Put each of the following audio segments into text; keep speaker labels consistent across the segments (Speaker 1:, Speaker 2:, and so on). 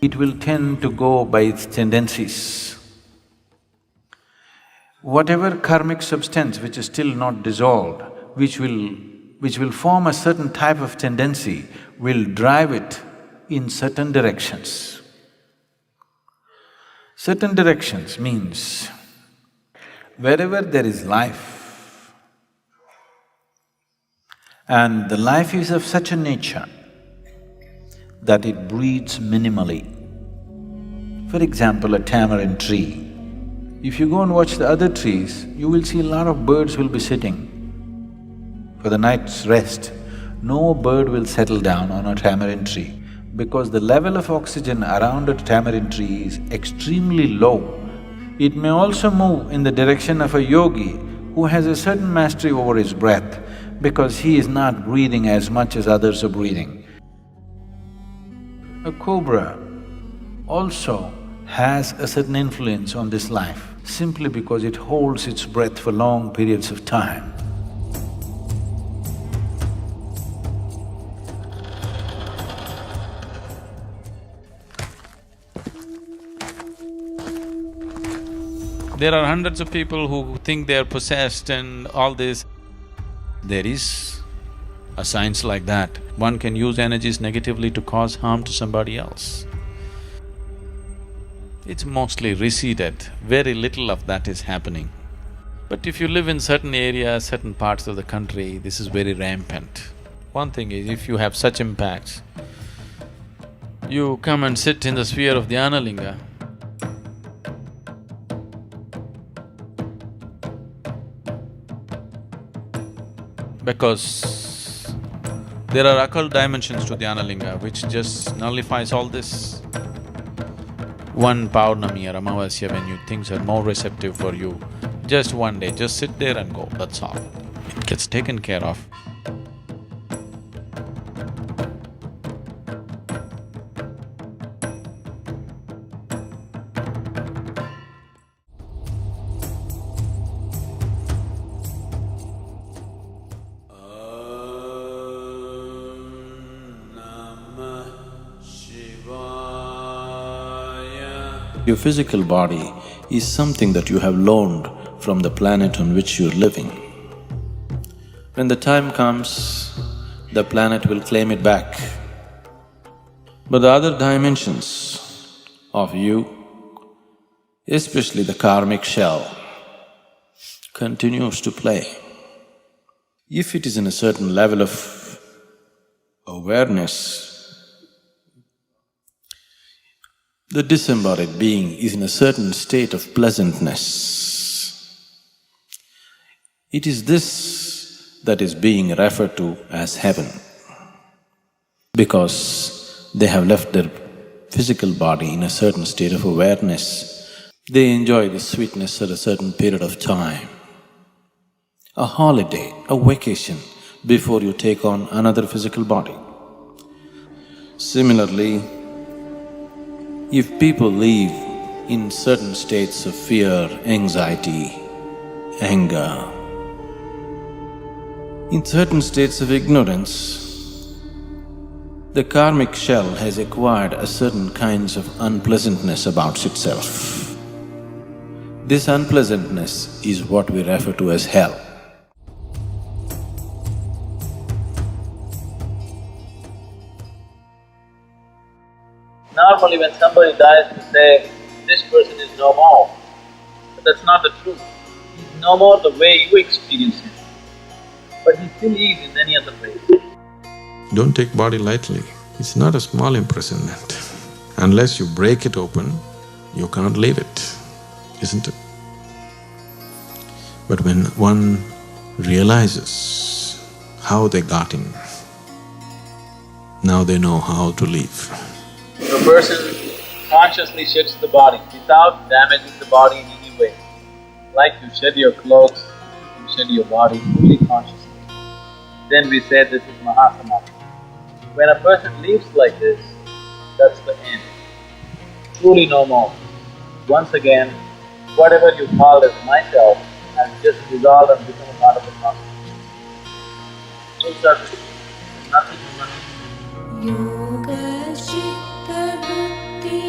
Speaker 1: it will tend to go by its tendencies. Whatever karmic substance which is still not dissolved, which will form a certain type of tendency, will drive it in certain directions. Certain directions means wherever there is life, and the life is of such a nature that it breeds minimally. For example, a tamarind tree. If you go and watch the other trees, you will see a lot of birds will be sitting for the night's rest. No bird will settle down on a tamarind tree because the level of oxygen around a tamarind tree is extremely low. It may also move in the direction of a yogi who has a certain mastery over his breath because he is not breathing as much as others are breathing. A cobra also has a certain influence on this life simply because it holds its breath for long periods of time.
Speaker 2: There are hundreds of people who think they are possessed and all this. There is a science like that. One can use energies negatively to cause harm to somebody else. It's mostly receded, very little of that is happening. But if you live in certain areas, certain parts of the country, this is very rampant. One thing is, if you have such impacts, you come and sit in the sphere of Dhyana Linga, because there are occult dimensions to Dhyana Linga which just nullifies all this. One Paurnami or Amavasya when things are more receptive for you, just one day, just sit there and go, that's all. It gets taken care of.
Speaker 3: Your physical body is something that you have loaned from the planet on which you're living. When the time comes, the planet will claim it back. But the other dimensions of you, especially the karmic shell, continues to play. If it is in a certain level of awareness, the disembodied being is in a certain state of pleasantness. It is this that is being referred to as heaven, because they have left their physical body in a certain state of awareness. They enjoy the sweetness at a certain period of time. A holiday, a vacation, before you take on another physical body. Similarly, if people live in certain states of fear, anxiety, anger, in certain states of ignorance, the karmic shell has acquired a certain kinds of unpleasantness about itself. This unpleasantness is what we refer to as hell.
Speaker 4: Normally when somebody dies, we say, this person is no more. But that's not the truth. He's no more the way you experience him, but he still is in many other ways.
Speaker 5: Don't take body lightly. It's not a small imprisonment. Unless you break it open, you can't leave it, isn't it? But when one realizes how they got in, now they know how to leave.
Speaker 4: If a person consciously sheds the body without damaging the body in any way, like you shed your clothes, you shed your body fully consciously, then we say this is Mahasamadhi. When a person leaves like this, that's the end. Truly no more. Once again, whatever you called as myself has just dissolved and become a part of the cosmos. So that's nothing much.
Speaker 6: Yoga Chitta Buddhi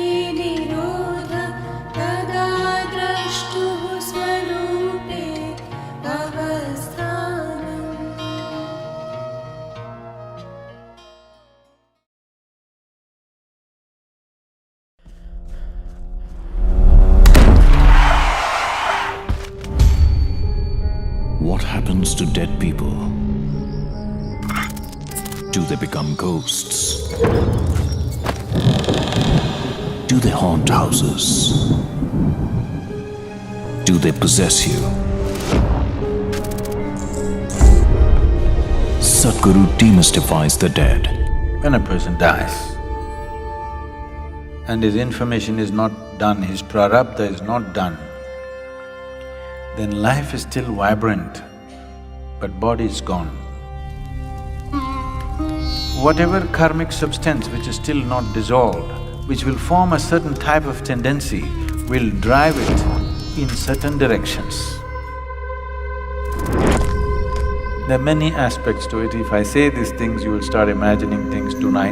Speaker 6: happens to dead people? Do they become ghosts? Do they haunt houses? Do they possess you? Sadhguru demystifies the dead.
Speaker 1: When a person dies and his information is not done, his prarabdha is not done, then life is still vibrant, but body is gone. Whatever karmic substance which is still not dissolved, which will form a certain type of tendency, will drive it in certain directions. There are many aspects to it. If I say these things, you will start imagining things tonight.